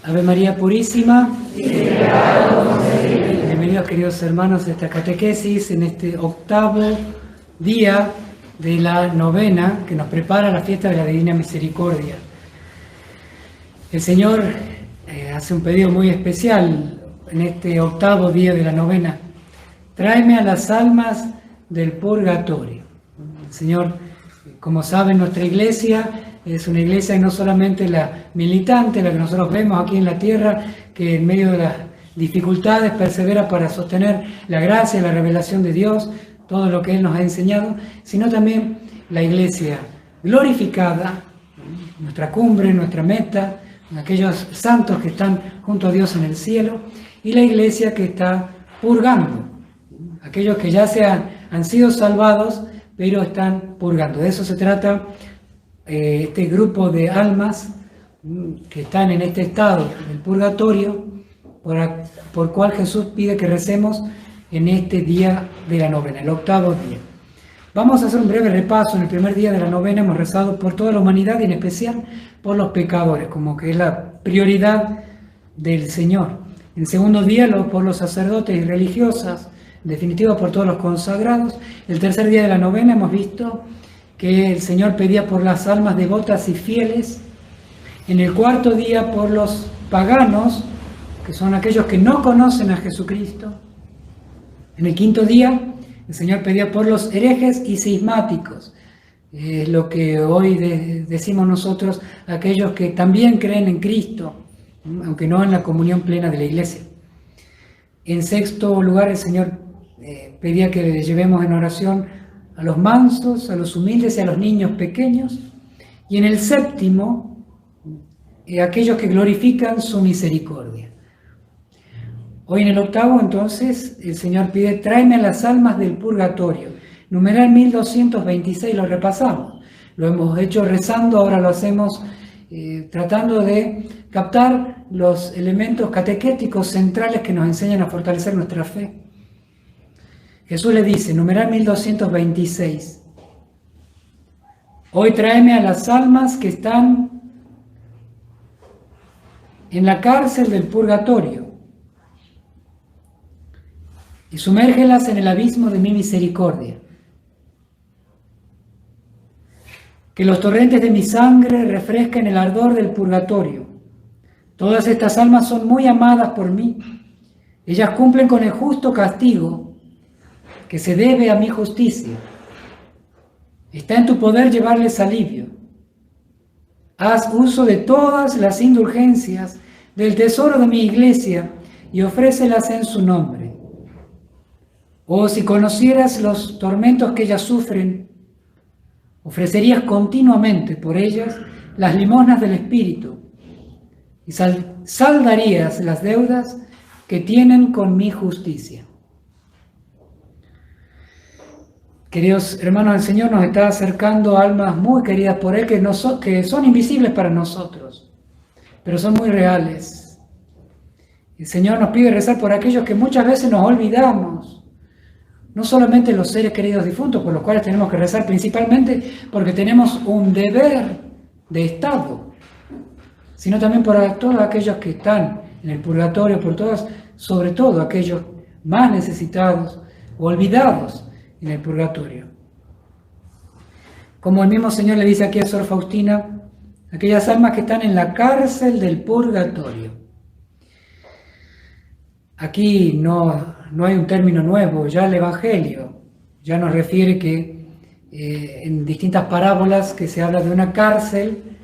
Ave María Purísima. Bienvenidos, queridos hermanos, a esta catequesis en este octavo día de la novena que nos prepara la fiesta de la Divina Misericordia. El Señor hace un pedido muy especial en este octavo día de la novena. Tráeme a las almas del purgatorio. El Señor, como saben, nuestra iglesia es una iglesia que no solamente la militante, la que nosotros vemos aquí en la tierra, que en medio de las dificultades persevera para sostener la gracia, la revelación de Dios, todo lo que Él nos ha enseñado, sino también la iglesia glorificada, nuestra cumbre, nuestra meta, aquellos santos que están junto a Dios en el cielo, y la iglesia que está purgando, aquellos que ya han sido salvados, pero están purgando. De eso se trata este grupo de almas que están en este estado del purgatorio, por cual Jesús pide que recemos en este día de la novena, el octavo día. Vamos a hacer un breve repaso. En el primer día de la novena hemos rezado por toda la humanidad y en especial por los pecadores, como que es la prioridad del Señor. En el segundo día por los sacerdotes y religiosas, en definitiva por todos los consagrados. El tercer día de la novena hemos visto que el Señor pedía por las almas devotas y fieles. En el cuarto día por los paganos, que son aquellos que no conocen a Jesucristo. En el quinto día el Señor pedía por los herejes y cismáticos, lo que hoy decimos nosotros, aquellos que también creen en Cristo, aunque no en la comunión plena de la iglesia. En sexto lugar el Señor pedía que llevemos en oración a los mansos, a los humildes y a los niños pequeños. Y en el séptimo, aquellos que glorifican su misericordia. Hoy en el octavo, entonces, el Señor pide, tráeme a las almas del purgatorio. Numeral 1226, lo repasamos. Lo hemos hecho rezando, ahora lo hacemos tratando de captar los elementos catequéticos centrales que nos enseñan a fortalecer nuestra fe. Jesús le dice, numeral 1226, hoy tráeme a las almas que están en la cárcel del purgatorio y sumérgelas en el abismo de mi misericordia. Que los torrentes de mi sangre refresquen el ardor del purgatorio. Todas estas almas son muy amadas por mí. Ellas cumplen con el justo castigo que se debe a mi justicia. Está en tu poder llevarles alivio. Haz uso de todas las indulgencias del tesoro de mi iglesia y ofrécelas en su nombre. Oh, si conocieras los tormentos que ellas sufren, ofrecerías continuamente por ellas las limosnas del Espíritu y saldarías las deudas que tienen con mi justicia. Queridos hermanos, el Señor nos está acercando a almas muy queridas por Él, que son invisibles para nosotros, pero son muy reales. El Señor nos pide rezar por aquellos que muchas veces nos olvidamos, no solamente los seres queridos difuntos, por los cuales tenemos que rezar principalmente porque tenemos un deber de Estado, sino también por todos aquellos que están en el purgatorio, sobre todo aquellos más necesitados o olvidados en el purgatorio. Como el mismo Señor le dice aquí a Sor Faustina, aquellas almas que están en la cárcel del purgatorio. Aquí no hay un término nuevo, ya el Evangelio ya nos refiere que en distintas parábolas que se habla de una cárcel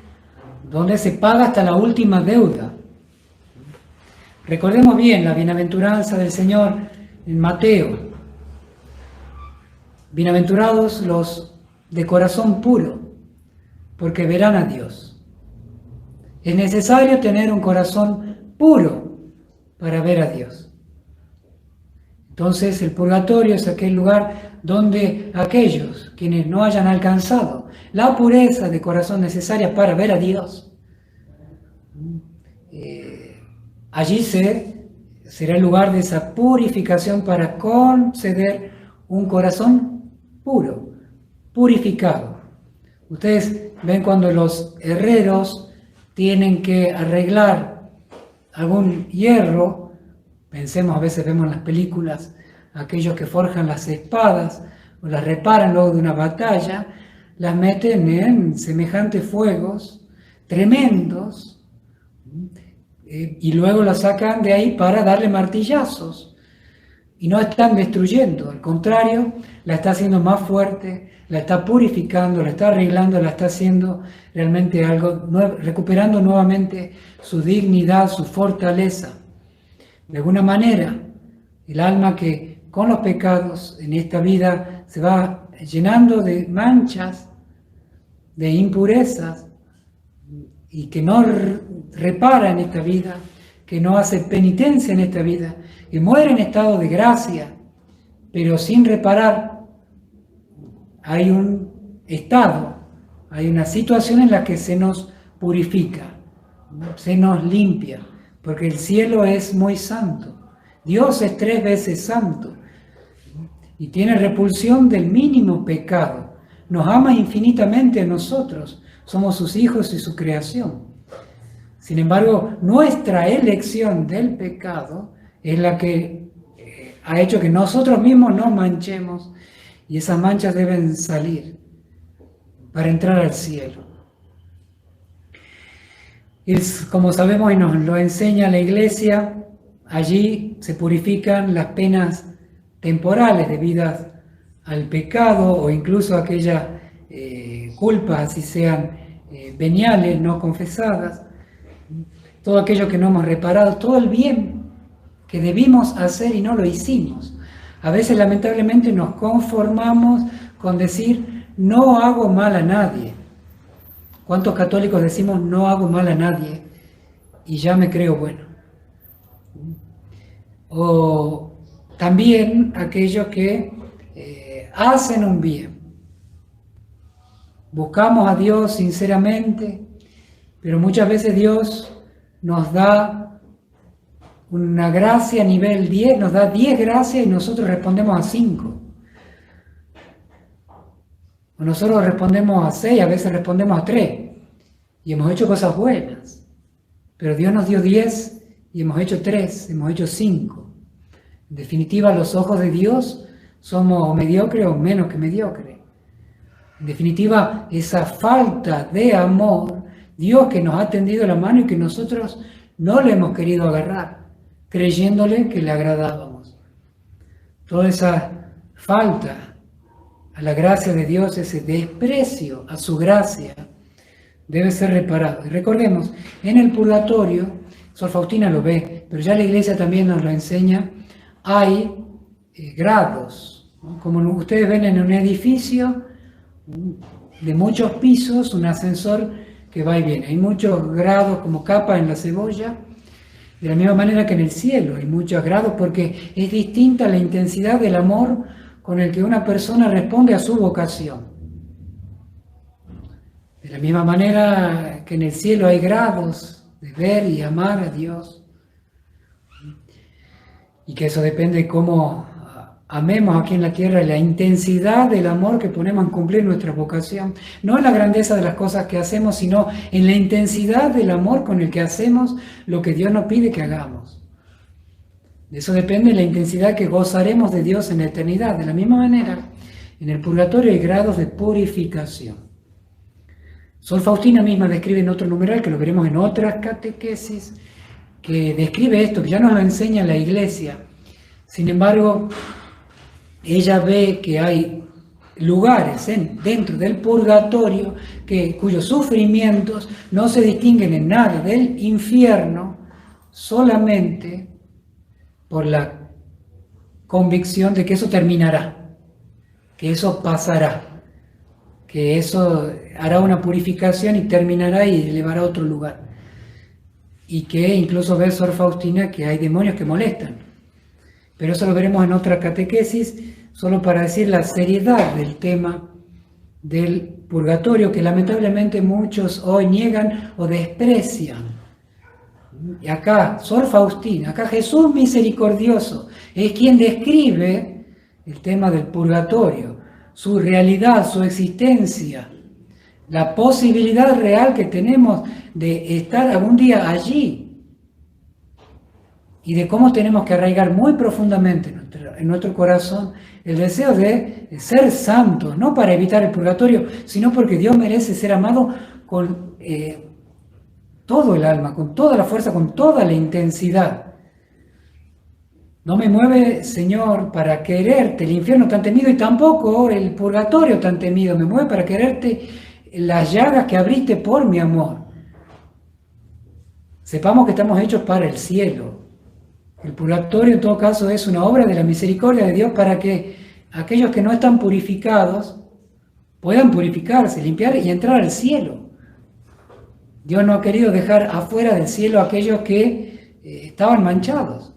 donde se paga hasta la última deuda. Recordemos bien la bienaventuranza del Señor en Mateo. Bienaventurados los de corazón puro, porque verán a Dios. Es necesario tener un corazón puro para ver a Dios. Entonces el purgatorio es aquel lugar donde aquellos quienes no hayan alcanzado la pureza de corazón necesaria para ver a Dios, allí será el lugar de esa purificación para conceder un corazón puro, purificado. Ustedes ven cuando los herreros tienen que arreglar algún hierro, pensemos, a veces vemos en las películas, aquellos que forjan las espadas o las reparan luego de una batalla, las meten en semejantes fuegos tremendos, y luego la sacan de ahí para darle martillazos. Y no están destruyendo, al contrario, la está haciendo más fuerte, la está purificando, la está arreglando, la está haciendo realmente algo, recuperando nuevamente su dignidad, su fortaleza. De alguna manera, el alma que con los pecados en esta vida se va llenando de manchas, de impurezas, y que no repara en esta vida, que no hace penitencia en esta vida, que muere en estado de gracia, pero sin reparar, hay un estado, hay una situación en la que se nos purifica, se nos limpia, porque el cielo es muy santo. Dios es 3 veces santo y tiene repulsión del mínimo pecado. Nos ama infinitamente a nosotros, somos sus hijos y su creación. Sin embargo, nuestra elección del pecado es la que ha hecho que nosotros mismos nos manchemos, y esas manchas deben salir para entrar al cielo. Y como sabemos y nos lo enseña la Iglesia, allí se purifican las penas temporales debidas al pecado o incluso aquellas culpas, así sean veniales, no confesadas, todo aquello que no hemos reparado, todo el bien que debimos hacer y no lo hicimos. A veces lamentablemente nos conformamos con decir no hago mal a nadie. ¿Cuántos católicos decimos no hago mal a nadie y ya me creo bueno? O también aquellos que hacen un bien. Buscamos a Dios sinceramente, pero muchas veces Dios nos da una gracia a nivel 10, nos da 10 gracias y nosotros respondemos a 5. O nosotros respondemos a 6, a veces respondemos a 3. Y hemos hecho cosas buenas. Pero Dios nos dio 10 y hemos hecho 3, hemos hecho 5. En definitiva, a los ojos de Dios somos mediocres o menos que mediocres. En definitiva, esa falta de amor, Dios que nos ha tendido la mano y que nosotros no le hemos querido agarrar, creyéndole que le agradábamos. Toda esa falta a la gracia de Dios, ese desprecio a su gracia, debe ser reparado. Y recordemos, en el purgatorio, Sor Faustina lo ve, pero ya la Iglesia también nos lo enseña, hay grados, ¿no? Como ustedes ven en un edificio de muchos pisos, un ascensor que va y viene. Hay muchos grados como capa en la cebolla, de la misma manera que en el cielo hay muchos grados, porque es distinta la intensidad del amor con el que una persona responde a su vocación. De la misma manera que en el cielo hay grados de ver y amar a Dios, y que eso depende de cómo amemos aquí en la tierra, la intensidad del amor que ponemos en cumplir nuestra vocación, no en la grandeza de las cosas que hacemos, sino en la intensidad del amor con el que hacemos lo que Dios nos pide que hagamos. De eso depende la intensidad que gozaremos de Dios en la eternidad. De la misma manera, en el purgatorio hay grados de purificación. Sor Faustina misma describe en otro numeral, que lo veremos en otras catequesis, que describe esto, que ya nos lo enseña la Iglesia. Sin embargo, ella ve que hay lugares dentro del purgatorio cuyos sufrimientos no se distinguen en nada del infierno, solamente por la convicción de que eso terminará, que eso pasará, que eso hará una purificación y terminará y llevará a otro lugar. Y que incluso ve Sor Faustina que hay demonios que molestan. Pero eso lo veremos en otra catequesis, solo para decir la seriedad del tema del purgatorio, que lamentablemente muchos hoy niegan o desprecian. Y acá, Sor Faustina, acá Jesús misericordioso, es quien describe el tema del purgatorio, su realidad, su existencia, la posibilidad real que tenemos de estar algún día allí. y de cómo tenemos que arraigar muy profundamente en nuestro corazón el deseo de ser santos, no para evitar el purgatorio, sino porque Dios merece ser amado con todo el alma, con toda la fuerza, con toda la intensidad. No me mueve, Señor, para quererte el infierno tan temido y tampoco el purgatorio tan temido. Me mueve para quererte las llagas que abriste por mi amor. Sepamos que estamos hechos para el cielo. El purgatorio en todo caso es una obra de la misericordia de Dios para que aquellos que no están purificados puedan purificarse, limpiar y entrar al cielo. Dios no ha querido dejar afuera del cielo a aquellos que estaban manchados.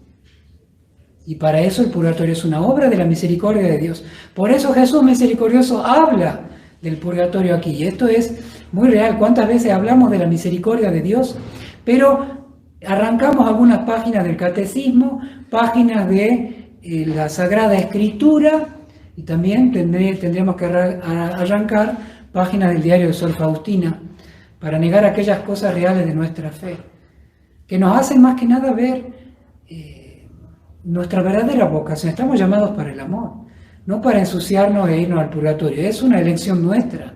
Y para eso el purgatorio es una obra de la misericordia de Dios. Por eso Jesús misericordioso habla del purgatorio aquí. Y esto es muy real. ¿Cuántas veces hablamos de la misericordia de Dios? Pero arrancamos algunas páginas del Catecismo, páginas de la Sagrada Escritura, y también tendríamos que arrancar páginas del Diario de Sor Faustina para negar aquellas cosas reales de nuestra fe, que nos hacen más que nada ver nuestra verdadera vocación. Estamos llamados para el amor, no para ensuciarnos e irnos al purgatorio. Es una elección nuestra,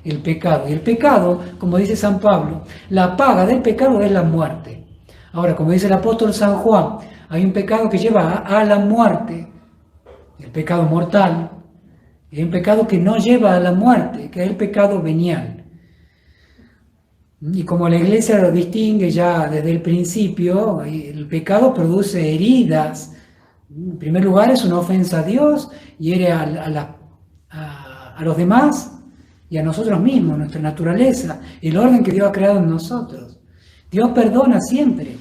el pecado. Y el pecado, como dice San Pablo, la paga del pecado es la muerte. Ahora, como dice el apóstol San Juan, hay un pecado que lleva a la muerte, el pecado mortal, y hay un pecado que no lleva a la muerte, que es el pecado venial. Y como la Iglesia lo distingue ya desde el principio, el pecado produce heridas. En primer lugar es una ofensa a Dios, hiere a los demás y a nosotros mismos, nuestra naturaleza, el orden que Dios ha creado en nosotros. Dios perdona siempre,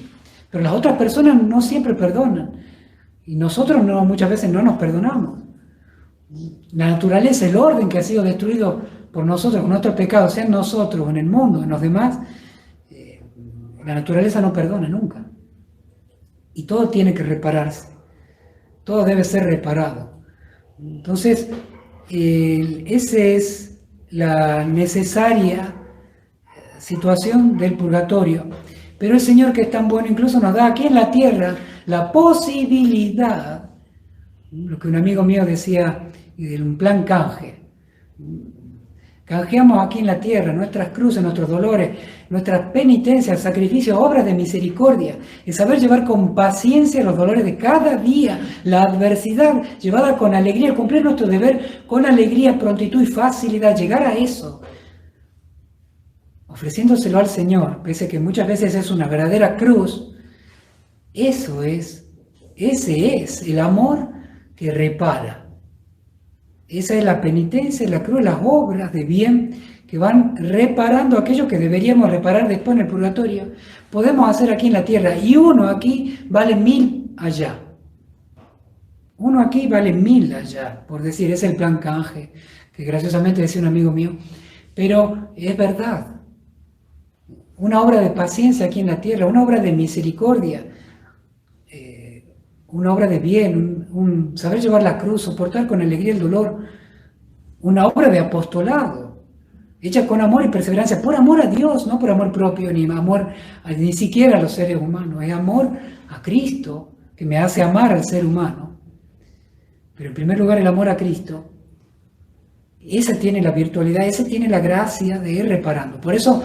pero las otras personas no siempre perdonan. Y nosotros muchas veces no nos perdonamos. La naturaleza, el orden que ha sido destruido por nosotros, con nuestros pecados, sea en nosotros, en el mundo, en los demás, la naturaleza no perdona nunca. Y todo tiene que repararse. Todo debe ser reparado. Entonces, esa es la necesaria situación del purgatorio. Pero el Señor, que es tan bueno, incluso nos da aquí en la tierra la posibilidad, lo que un amigo mío decía, un plan canje. Canjeamos aquí en la tierra nuestras cruces, nuestros dolores, nuestras penitencias, sacrificios, obras de misericordia, el saber llevar con paciencia los dolores de cada día, la adversidad llevada con alegría, cumplir nuestro deber con alegría, prontitud y facilidad, llegar a eso, ofreciéndoselo al Señor, pese a que muchas veces es una verdadera cruz. Ese es el amor que repara. Esa es la penitencia, la cruz, las obras de bien que van reparando aquello que deberíamos reparar después en el purgatorio. Podemos hacer aquí en la tierra, y uno aquí vale 1000 allá. Uno aquí vale 1000 allá, por decir, es el plan canje, que graciosamente decía un amigo mío, pero es verdad. Una obra de paciencia aquí en la tierra, una obra de misericordia, una obra de bien, un saber llevar la cruz, soportar con alegría el dolor, una obra de apostolado, hecha con amor y perseverancia, por amor a Dios, no por amor propio, ni siquiera a los seres humanos, es amor a Cristo, que me hace amar al ser humano. Pero en primer lugar el amor a Cristo, esa tiene la virtualidad, esa tiene la gracia de ir reparando. Por eso,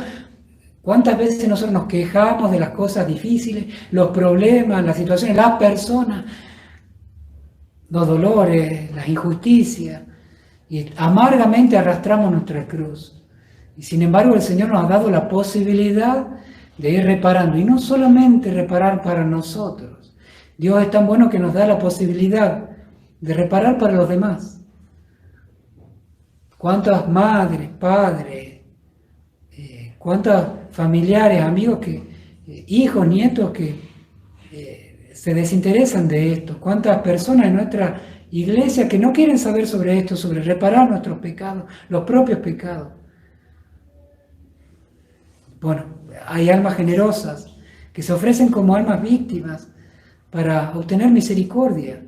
¿cuántas veces nosotros nos quejamos de las cosas difíciles, los problemas, las situaciones, las personas, los dolores, las injusticias, y amargamente arrastramos nuestra cruz? Y sin embargo el Señor nos ha dado la posibilidad de ir reparando, y no solamente reparar para nosotros. Dios es tan bueno que nos da la posibilidad de reparar para los demás. ¿Cuántas madres, padres, cuántos familiares, amigos, hijos, nietos que se desinteresan de esto? ¿Cuántas personas en nuestra iglesia que no quieren saber sobre esto, sobre reparar nuestros pecados, los propios pecados? Bueno, hay almas generosas que se ofrecen como almas víctimas para obtener misericordia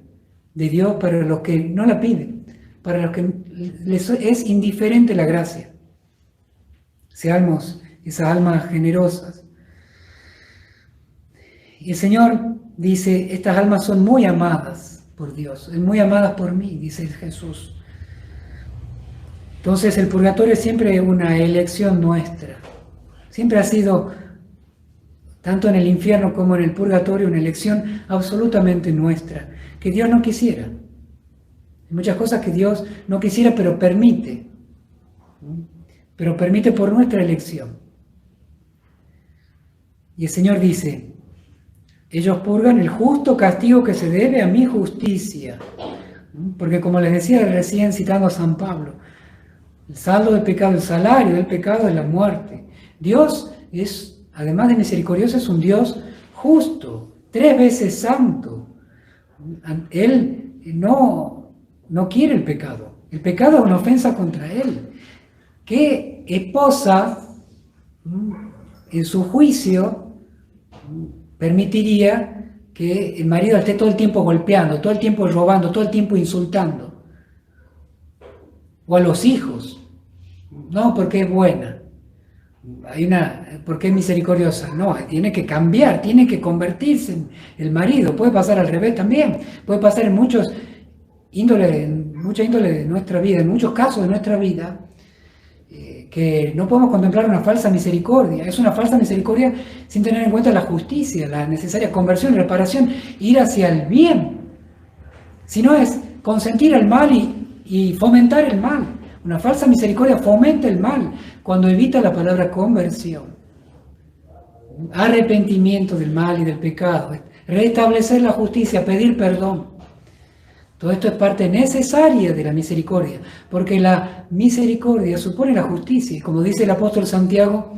de Dios para los que no la piden, para los que les es indiferente la gracia. Seamos esas almas generosas. Y el Señor dice, estas almas son muy amadas por Dios, muy amadas por mí, dice Jesús. Entonces el purgatorio es siempre una elección nuestra. Siempre ha sido, tanto en el infierno como en el purgatorio, una elección absolutamente nuestra, que Dios no quisiera. Hay muchas cosas que Dios no quisiera, pero permite por nuestra elección. Y el Señor dice, ellos purgan el justo castigo que se debe a mi justicia. Porque como les decía recién citando a San Pablo, el saldo del pecado, el salario del pecado es la muerte. Dios es, además de misericordioso, es un Dios justo, 3 veces santo. Él no quiere el pecado. El pecado es una ofensa contra Él. ¿Qué esposa en su juicio permitiría que el marido esté todo el tiempo golpeando, todo el tiempo robando, todo el tiempo insultando? O a los hijos. No, porque es buena. Porque es misericordiosa. No, tiene que cambiar, tiene que convertirse en el marido. Puede pasar al revés también. Puede pasar en muchas índoles de nuestra vida, en muchos casos de nuestra vida, que no podemos contemplar una falsa misericordia. Es una falsa misericordia sin tener en cuenta la justicia, la necesaria conversión y reparación, ir hacia el bien. Si no es consentir el mal y fomentar el mal. Una falsa misericordia fomenta el mal cuando evita la palabra conversión. Arrepentimiento del mal y del pecado. Restablecer la justicia, pedir perdón. Todo esto es parte necesaria de la misericordia, porque la misericordia supone la justicia. Y como dice el apóstol Santiago,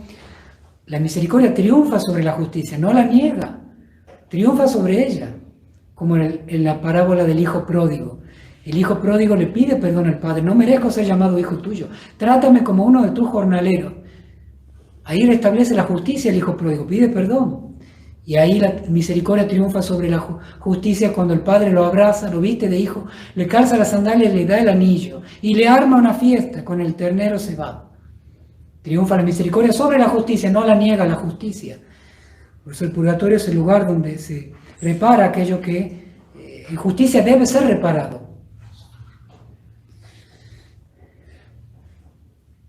la misericordia triunfa sobre la justicia, no la niega, triunfa sobre ella, como en la parábola del hijo pródigo. El hijo pródigo le pide perdón al padre, no merezco ser llamado hijo tuyo, trátame como uno de tus jornaleros. Ahí restablece la justicia el hijo pródigo, pide perdón. Y ahí la misericordia triunfa sobre la justicia cuando el padre lo abraza, lo viste de hijo, le calza las sandalias, le da el anillo y le arma una fiesta con el ternero cebado. Triunfa la misericordia sobre la justicia, no la niega la justicia. Por eso el purgatorio es el lugar donde se repara aquello que en justicia debe ser reparado.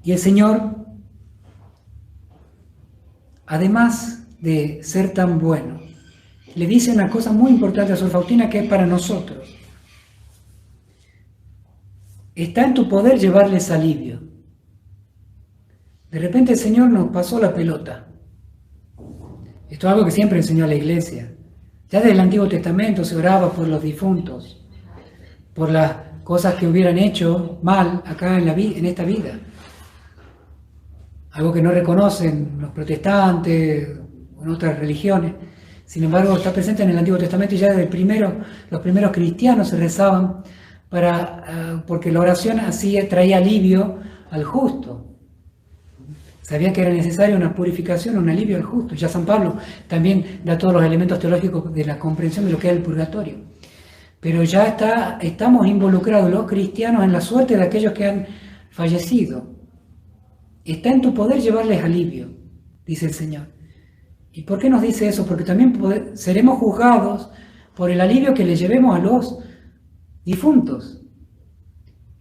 Y el Señor, además de ser tan bueno, le dice una cosa muy importante a Sor Faustina que es para nosotros. Está en tu poder llevarles alivio. De repente el Señor nos pasó la pelota. Esto es algo que siempre enseñó la Iglesia. Ya desde el Antiguo Testamento se oraba por los difuntos, por las cosas que hubieran hecho mal acá en esta vida. Algo que no reconocen los protestantes o en otras religiones. Sin embargo, está presente en el Antiguo Testamento y ya desde los primeros cristianos se rezaban porque la oración así traía alivio al justo. Sabían que era necesaria una purificación, un alivio al justo. Ya San Pablo también da todos los elementos teológicos de la comprensión de lo que es el purgatorio. Pero ya estamos involucrados los cristianos en la suerte de aquellos que han fallecido. Está en tu poder llevarles alivio, dice el Señor. ¿Y por qué nos dice eso? Porque también seremos juzgados por el alivio que le llevemos a los difuntos.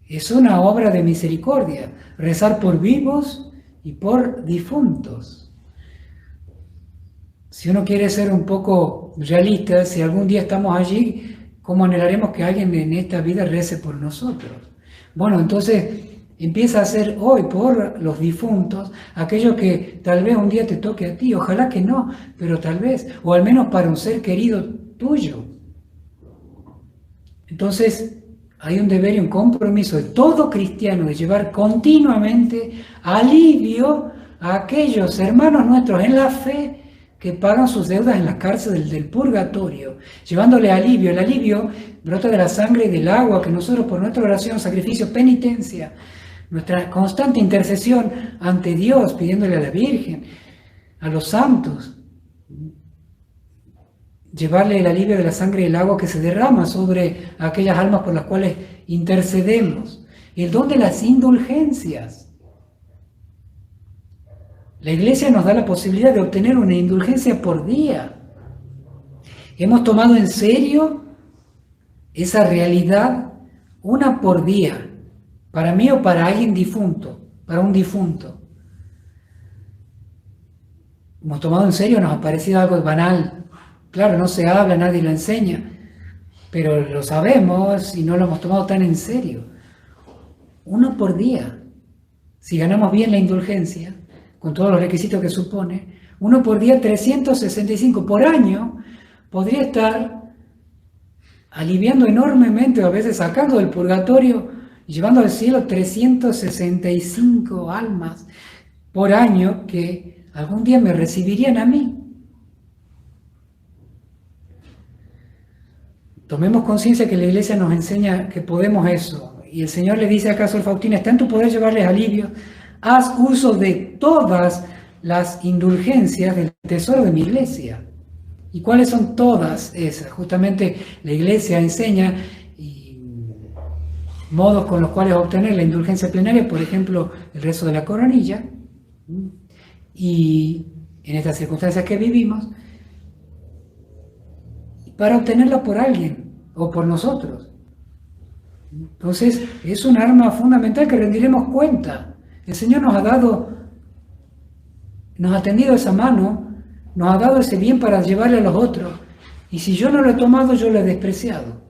Es una obra de misericordia, rezar por vivos y por difuntos. Si uno quiere ser un poco realista, si algún día estamos allí, ¿cómo anhelaremos que alguien en esta vida rece por nosotros? Bueno, entonces empieza a hacer hoy por los difuntos aquello que tal vez un día te toque a ti, ojalá que no, pero tal vez, o al menos para un ser querido tuyo. Entonces hay un deber y un compromiso de todo cristiano de llevar continuamente alivio a aquellos hermanos nuestros en la fe que pagan sus deudas en la cárcel del purgatorio, llevándole alivio. El alivio brota de la sangre y del agua que nosotros por nuestra oración, sacrificio, penitencia, nuestra constante intercesión ante Dios, pidiéndole a la Virgen, a los santos, llevarle el alivio de la sangre y el agua que se derrama sobre aquellas almas por las cuales intercedemos. El don de las indulgencias. La Iglesia nos da la posibilidad de obtener una indulgencia por día. Hemos tomado en serio esa realidad, una por día, para mí o para alguien difunto, para un difunto. Hemos tomado en serio, nos ha parecido algo banal. Claro, no se habla, nadie lo enseña, pero lo sabemos y no lo hemos tomado tan en serio. Uno por día. Si ganamos bien la indulgencia, con todos los requisitos que supone, uno por día, 365 por año, podría estar aliviando enormemente, o a veces sacando del purgatorio y llevando al cielo 365 almas por año que algún día me recibirían a mí. Tomemos conciencia que la Iglesia nos enseña que podemos eso. Y el Señor le dice acá a Sor Faustina, está en tu poder llevarles alivio, haz uso de todas las indulgencias del tesoro de mi Iglesia. ¿Y cuáles son todas esas? Justamente la Iglesia enseña modos con los cuales obtener la indulgencia plenaria, por ejemplo, el rezo de la coronilla, y en estas circunstancias que vivimos, para obtenerla por alguien o por nosotros. Entonces, es un arma fundamental que rendiremos cuenta. El Señor nos ha tendido esa mano, nos ha dado ese bien para llevarle a los otros. Y si yo no lo he tomado, yo lo he despreciado.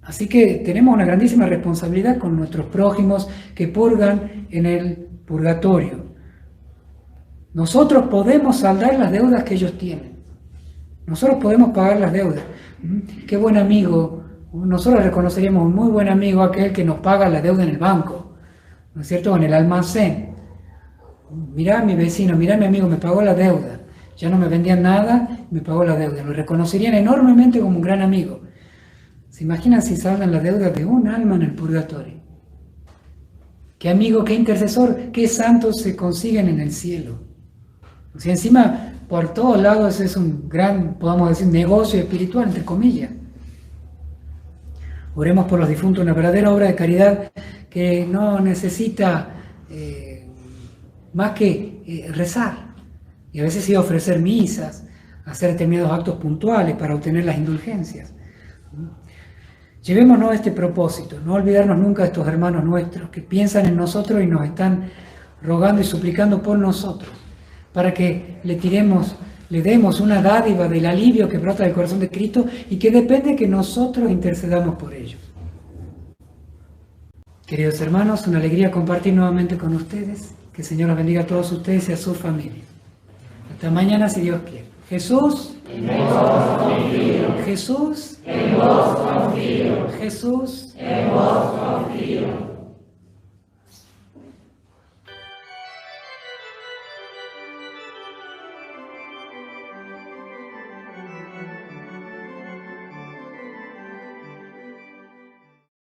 Así que tenemos una grandísima responsabilidad con nuestros prójimos que purgan en el purgatorio. Nosotros podemos saldar las deudas que ellos tienen. Nosotros podemos pagar las deudas. Qué buen amigo. Nosotros reconoceríamos un muy buen amigo aquel que nos paga la deuda en el banco, ¿no es cierto? O en el almacén. Mirá a mi vecino, mirá a mi amigo, me pagó la deuda. Ya no me vendían nada, me pagó la deuda. Lo reconocerían enormemente como un gran amigo. ¿Se imaginan si saldan la deuda de un alma en el purgatorio? Qué amigo, qué intercesor, qué santos se consiguen en el cielo. O sea, encima, por todos lados es un gran, podamos decir, negocio espiritual, entre comillas. Oremos por los difuntos, una verdadera obra de caridad que no necesita más que rezar. Y a veces sí ofrecer misas, hacer determinados actos puntuales para obtener las indulgencias. Llevémonos este propósito, no olvidarnos nunca de estos hermanos nuestros que piensan en nosotros y nos están rogando y suplicando por nosotros, para que le demos una dádiva del alivio que brota del corazón de Cristo y que depende que nosotros intercedamos por ellos. Queridos hermanos, una alegría compartir nuevamente con ustedes. Que el Señor los bendiga a todos ustedes y a sus familias. Hasta mañana si Dios quiere. Jesús, en vos confío. Jesús, en vos confío. Jesús, en vos confío.